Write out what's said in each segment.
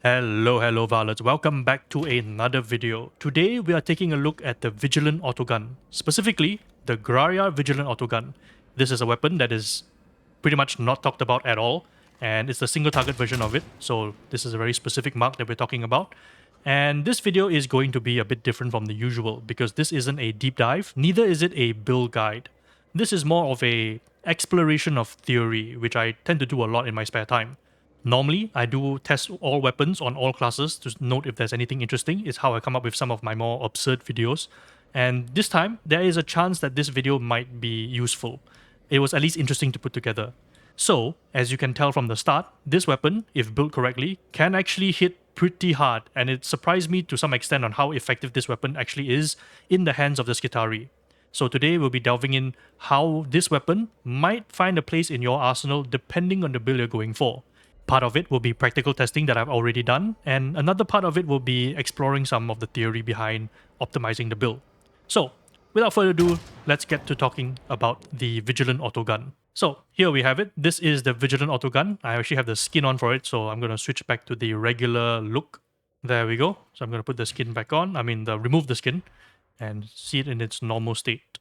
Hello varlets, welcome back to another video. Today we are taking a look at the Vigilant Autogun, specifically the Graia Vigilant Autogun. This is a weapon that is pretty much not talked about at all, and it's the single target version of it, so this is a very specific mark that we're talking about. And this video is going to be a bit different from the usual, because this isn't a deep dive, neither is it a build guide. This is more of a exploration of theory, which I tend to do a lot in my spare time. Normally, I do test all weapons on all classes to note if there's anything interesting. It's how I come up with some of my more absurd videos. And this time, there is a chance that this video might be useful. It was at least interesting to put together. So, as you can tell from the start, this weapon, if built correctly, can actually hit pretty hard, and it surprised me to some extent on how effective this weapon actually is in the hands of the Skitarii. So today we'll be delving in how this weapon might find a place in your arsenal depending on the build you're going for. Part of it will be practical testing that I've already done, and another part of it will be exploring some of the theory behind optimizing the build. So, without further ado, let's get to talking about the Vigilant Autogun. So, here we have it. This is the Vigilant Autogun. I actually have the skin on for it, so I'm going to switch back to the regular look. There we go. So I'm going to put the skin back on, remove the skin, and see it in its normal state.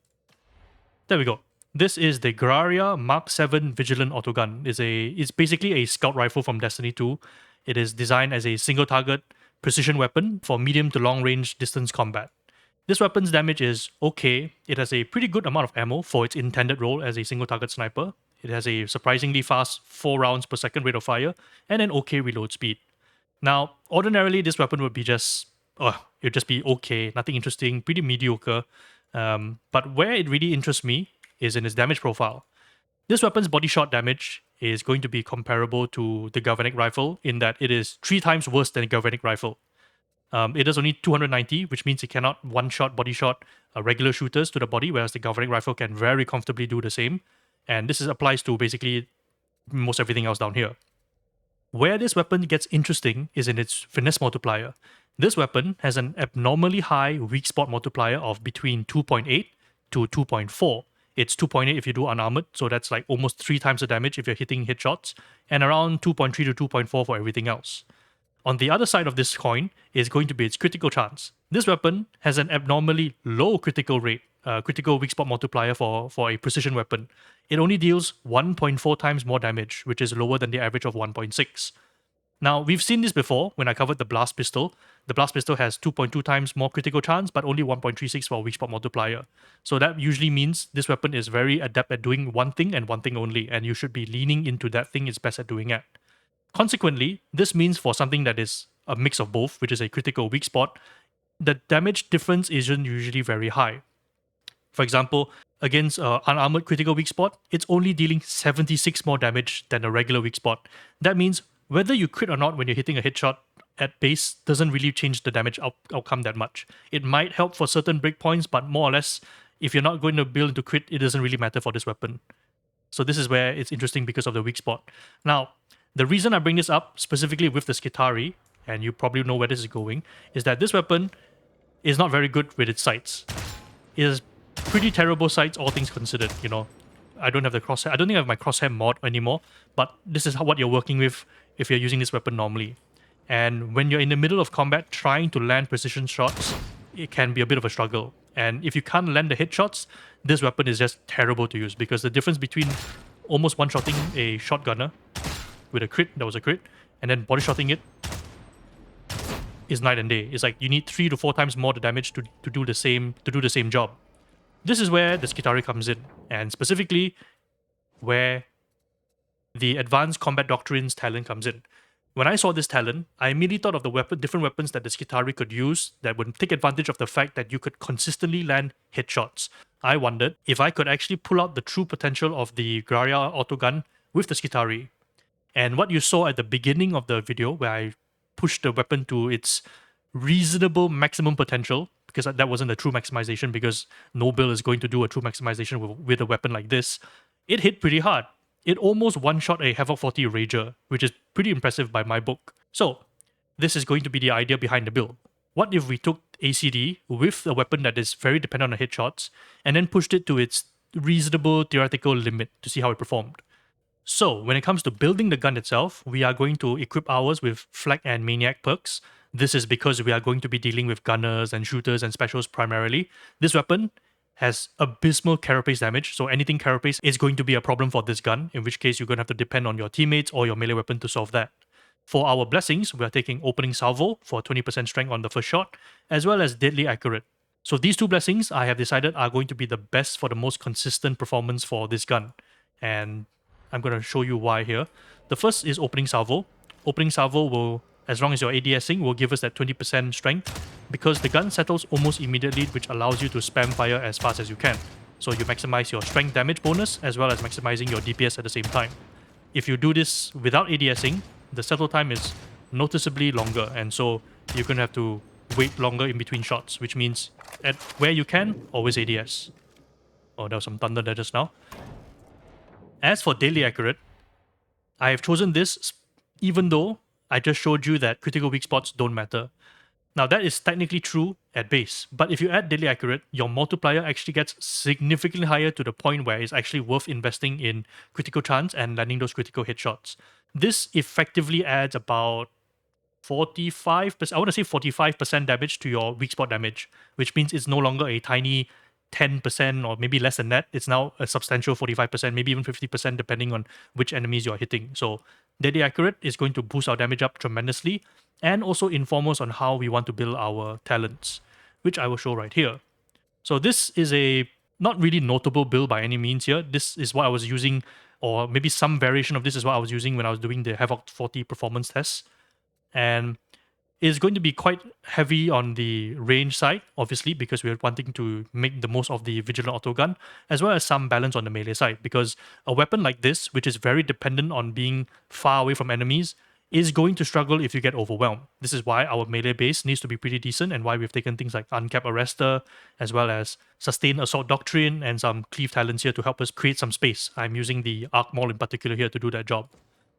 There we go. This is the Graia Mark 7 Vigilant Autogun. It's basically a scout rifle from Destiny 2. It is designed as a single target precision weapon for medium to long range distance combat. This weapon's damage is okay. It has a pretty good amount of ammo for its intended role as a single target sniper. It has a surprisingly fast 4 rounds per second rate of fire and an okay reload speed. Now, ordinarily this weapon would be it'd just be okay, nothing interesting, pretty mediocre. But where it really interests me is in its damage profile. This weapon's body shot damage is going to be comparable to the galvanic rifle in that it is 3 times worse than a galvanic rifle. It does only 290, which means it cannot one-shot body shot regular shooters to the body, whereas the galvanic rifle can very comfortably do the same. And this applies to basically most everything else down here. Where this weapon gets interesting is in its finesse multiplier. This weapon has an abnormally high weak spot multiplier of between 2.8 to 2.4. It's 2.8 if you do unarmored, so that's like almost 3 times the damage if you're hitting headshots, and around 2.3 to 2.4 for everything else. On the other side of this coin is going to be its critical chance. This weapon has an abnormally low critical rate, critical weak spot multiplier for a precision weapon. It only deals 1.4 times more damage, which is lower than the average of 1.6. Now, we've seen this before when I covered the Blast Pistol. The Blast Pistol has 2.2 times more critical chance, but only 1.36 for weak spot multiplier. So that usually means this weapon is very adept at doing one thing and one thing only, and you should be leaning into that thing it's best at doing at. Consequently, this means for something that is a mix of both, which is a critical weak spot, the damage difference isn't usually very high. For example, against unarmored critical weak spot, it's only dealing 76 more damage than a regular weak spot. That means whether you crit or not when you're hitting a headshot at base doesn't really change the damage outcome that much. It might help for certain breakpoints, but more or less, if you're not going to build into crit, it doesn't really matter for this weapon. So this is where it's interesting because of the weak spot. Now, the reason I bring this up, specifically with the Skitarii, and you probably know where this is going, is that this weapon is not very good with its sights. It has pretty terrible sights, all things considered, you know. I don't have the crosshair. I don't think I have my crosshair mod anymore, but this is what you're working with if you're using this weapon normally. And when you're in the middle of combat trying to land precision shots, it can be a bit of a struggle. And if you can't land the headshots, this weapon is just terrible to use, because the difference between almost one-shotting a shotgunner with a crit, that was a crit, and then body-shotting it is night and day. It's like you need 3 to 4 times more the damage to do the same job. This is where the Skitarii comes in, and specifically where the Advanced Combat Doctrines talent comes in. When I saw this talent, I immediately thought of the different weapons that the Skitarii could use that would take advantage of the fact that you could consistently land headshots. I wondered if I could actually pull out the true potential of the Graia Autogun with the Skitarii. And what you saw at the beginning of the video, where I pushed the weapon to its reasonable maximum potential, because that wasn't a true maximization, because no build is going to do a true maximization with a weapon like this, it hit pretty hard. It almost one-shot a Havoc 40 Rager, which is pretty impressive by my book. So, this is going to be the idea behind the build. What if we took ACD with a weapon that is very dependent on headshots, and then pushed it to its reasonable theoretical limit to see how it performed? So when it comes to building the gun itself, we are going to equip ours with Flak and Maniac perks. This is because we are going to be dealing with gunners and shooters and specials primarily. This weapon has abysmal carapace damage, so anything carapace is going to be a problem for this gun, in which case you're going to have to depend on your teammates or your melee weapon to solve that. For our blessings, we are taking Opening Salvo for 20% strength on the first shot, as well as Deadly Accurate. So these two blessings I have decided are going to be the best for the most consistent performance for this gun. And I'm going to show you why here. The first is Opening Salvo. Opening Salvo will, as long as you're ADSing, will give us that 20% strength because the gun settles almost immediately, which allows you to spam fire as fast as you can. So you maximize your strength damage bonus as well as maximizing your DPS at the same time. If you do this without ADSing, the settle time is noticeably longer, and so you're going to have to wait longer in between shots, which means at where you can, always ADS. Oh, there was some thunder there just now. As for Daily Accurate, I have chosen this even though I just showed you that critical weak spots don't matter. Now that is technically true at base, but if you add Daily Accurate, your multiplier actually gets significantly higher to the point where it's actually worth investing in critical chance and landing those critical headshots. This effectively adds about 45%, I want to say 45% damage to your weak spot damage, which means it's no longer a tiny 10% or maybe less than that. It's now a substantial 45%, maybe even 50% depending on which enemies you're hitting. So Deadly Accurate is going to boost our damage up tremendously and also inform us on how we want to build our talents, which I will show right here. So this is a not really notable build by any means here. This is what I was using, or maybe some variation of this is what I was using when I was doing the Havoc 40 performance tests. And it's going to be quite heavy on the range side, obviously, because we're wanting to make the most of the Vigilant Autogun, as well as some balance on the melee side, because a weapon like this, which is very dependent on being far away from enemies, is going to struggle if you get overwhelmed. This is why our melee base needs to be pretty decent and why we've taken things like Uncapped Arrestor, as well as Sustained Assault Doctrine and some Cleave Talents here to help us create some space. I'm using the Arc Maul in particular here to do that job.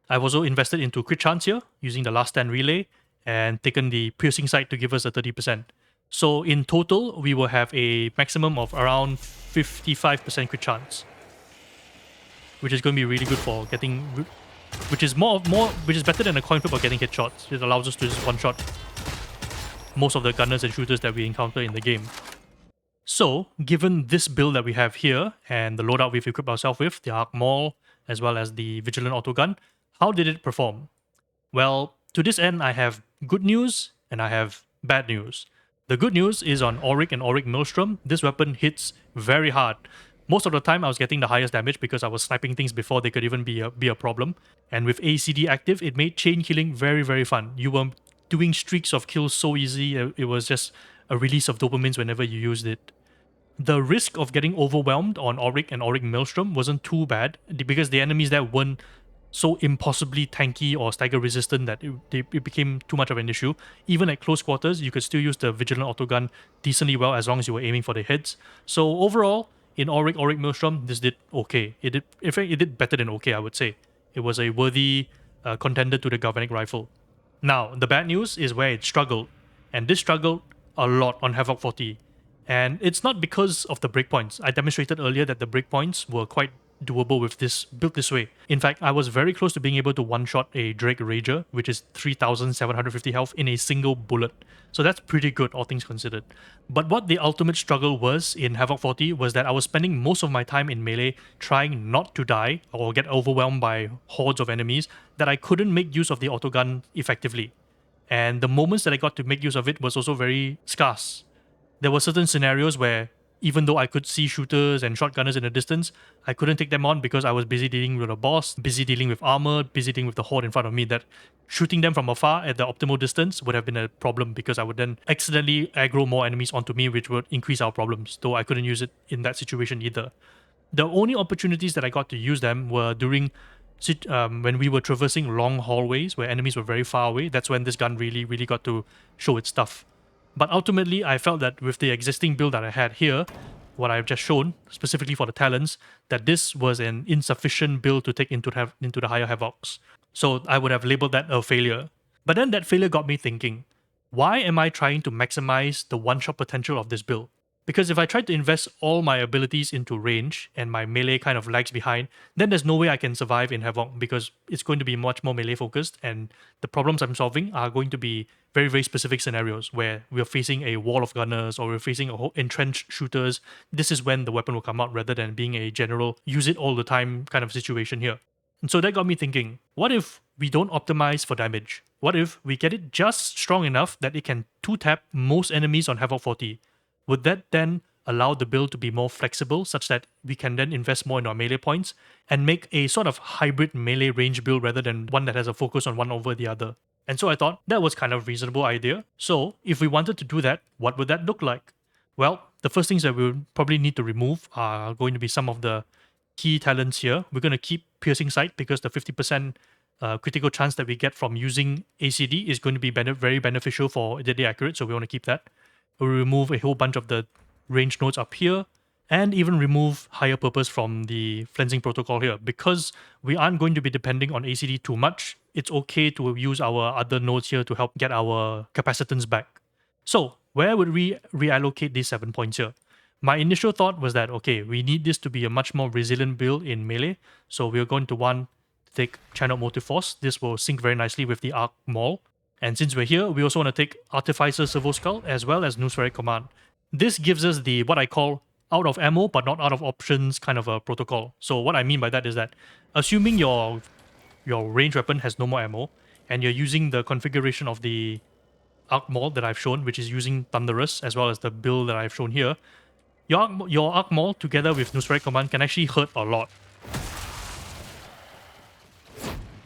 I've also invested into Crit Chance here, using the Last Stand Relay, and taken the Piercing Sight to give us a 30%. So in total, we will have a maximum of around 55% Crit Chance, which is going to be really good for getting, which is which is better than a coin flip of getting headshots. It allows us to just one-shot most of the gunners and shooters that we encounter in the game. So, given this build that we have here, and the loadout we've equipped ourselves with, the Arc Maul, as well as the Vigilant Autogun, how did it perform? Well, to this end, I have good news and I have bad news. The good news is on Auric and Auric Maelstrom, this weapon hits very hard. Most of the time, I was getting the highest damage because I was sniping things before they could even be a problem. And with ACD active, it made chain killing very, very fun. You were doing streaks of kills so easy, it was just a release of dopamines whenever you used it. The risk of getting overwhelmed on Auric and Auric Maelstrom wasn't too bad because the enemies there weren't so impossibly tanky or stagger resistant that it became too much of an issue. Even at close quarters, you could still use the Vigilant Autogun decently well as long as you were aiming for the heads. So overall, in Auric Maelstrom, this did okay. In fact, it did better than okay, I would say. It was a worthy contender to the Galvanic Rifle. Now, the bad news is where it struggled. And this struggled a lot on Havoc 40. And it's not because of the breakpoints. I demonstrated earlier that the breakpoints were quite doable with this built this way. In fact, I was very close to being able to one-shot a Drake Rager, which is 3,750 health in a single bullet. So that's pretty good, all things considered. But what the ultimate struggle was in Havoc 40 was that I was spending most of my time in melee trying not to die or get overwhelmed by hordes of enemies that I couldn't make use of the autogun effectively. And the moments that I got to make use of it was also very scarce. There were certain scenarios where even though I could see shooters and shotgunners in the distance, I couldn't take them on because I was busy dealing with a boss, busy dealing with armor, busy dealing with the horde in front of me, that shooting them from afar at the optimal distance would have been a problem because I would then accidentally aggro more enemies onto me, which would increase our problems, though I couldn't use it in that situation either. The only opportunities that I got to use them were during when we were traversing long hallways where enemies were very far away. That's when this gun really got to show its stuff. But ultimately, I felt that with the existing build that I had here, what I've just shown, specifically for the talents, that this was an insufficient build to take into the higher Havocs. So I would have labeled that a failure. But then that failure got me thinking, why am I trying to maximize the one-shot potential of this build? Because if I try to invest all my abilities into range and my melee kind of lags behind, then there's no way I can survive in Havoc because it's going to be much more melee focused, and the problems I'm solving are going to be very, very specific scenarios where we're facing a wall of gunners or we're facing a whole entrenched shooters. This is when the weapon will come out rather than being a general use it all the time kind of situation here. And so that got me thinking, what if we don't optimize for damage? What if we get it just strong enough that it can 2-tap most enemies on Havoc 40? Would that then allow the build to be more flexible such that we can then invest more in our melee points and make a sort of hybrid melee range build rather than one that has a focus on one over the other? And so I thought that was kind of a reasonable idea. So if we wanted to do that, what would that look like? Well, the first things that we would probably need to remove are going to be some of the key talents here. We're going to keep Piercing Sight because the 50% critical chance that we get from using ACD is going to be very beneficial for deadly accurate, so we want to keep that. We'll remove a whole bunch of the range nodes up here and even remove higher purpose from the flensing protocol here. Because we aren't going to be depending on ACD too much, it's okay to use our other nodes here to help get our capacitance back. So where would we reallocate these 7 points here? My initial thought was that, okay, we need this to be a much more resilient build in melee. So we're going to want to take Channel Motive Force. This will sync very nicely with the Arc Maul. And since we're here, we also want to take Artificer Servo Skull as well as Noospheric Command. This gives us the what I call out of ammo but not out of options kind of a protocol. So what I mean by that is that assuming your range weapon has no more ammo and you're using the configuration of the Arc Maul that I've shown, which is using Thunderous as well as the build that I've shown here, your Arc Maul together with Noospheric Command can actually hurt a lot.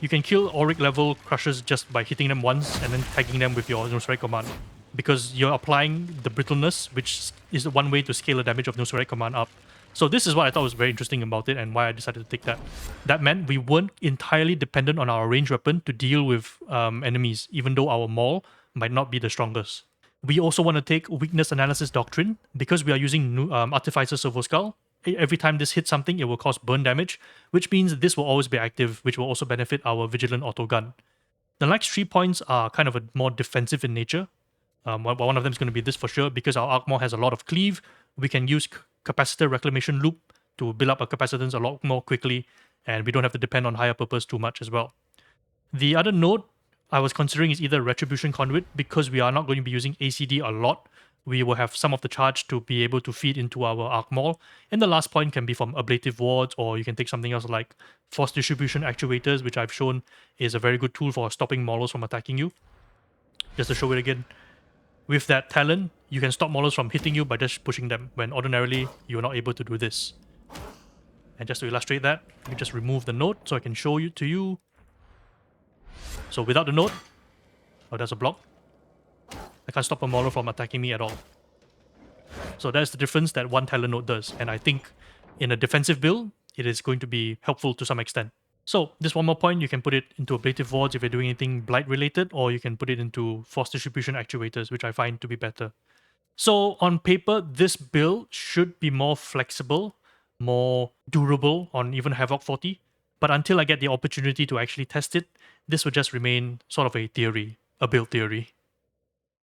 You can kill Auric level Crushers just by hitting them once and then tagging them with your Noospheric Command, because you're applying the brittleness, which is one way to scale the damage of Noospheric Command up. So this is what I thought was very interesting about it and why I decided to take that. That meant we weren't entirely dependent on our range weapon to deal with enemies, even though our Maul might not be the strongest. We also want to take Weakness Analysis Doctrine because we are using Artificer Servo Skull. Every time this hits something, it will cause burn damage, which means this will always be active, which will also benefit our Vigilant Autogun. The next 3 points are kind of a more defensive in nature. One of them is going to be this for sure, because our Arc Maul has a lot of cleave. We can use Capacitor Reclamation Loop to build up our capacitance a lot more quickly, and we don't have to depend on higher purpose too much as well. The other node I was considering is either Retribution Conduit, because we are not going to be using ACD a lot. We will have some of the charge to be able to feed into our Arc Maul. And the last point can be from Ablative Wards, or you can take something else like Force Distribution Actuators, which I've shown is a very good tool for stopping Maulers from attacking you. Just to show it again. With that talent, you can stop Maulers from hitting you by just pushing them, when ordinarily you're not able to do this. And just to illustrate that, let me just remove the node so I can show it to you. So without the node, oh, there's a block. I can't stop a Mauler from attacking me at all. So that's the difference that one talent node does. And I think in a defensive build, it is going to be helpful to some extent. So this one more point, you can put it into Ablative Wards if you're doing anything Blight related, or you can put it into Force Distribution Actuators, which I find to be better. So on paper, this build should be more flexible, more durable on even Havoc 40. But until I get the opportunity to actually test it, this will just remain sort of a theory, a build theory.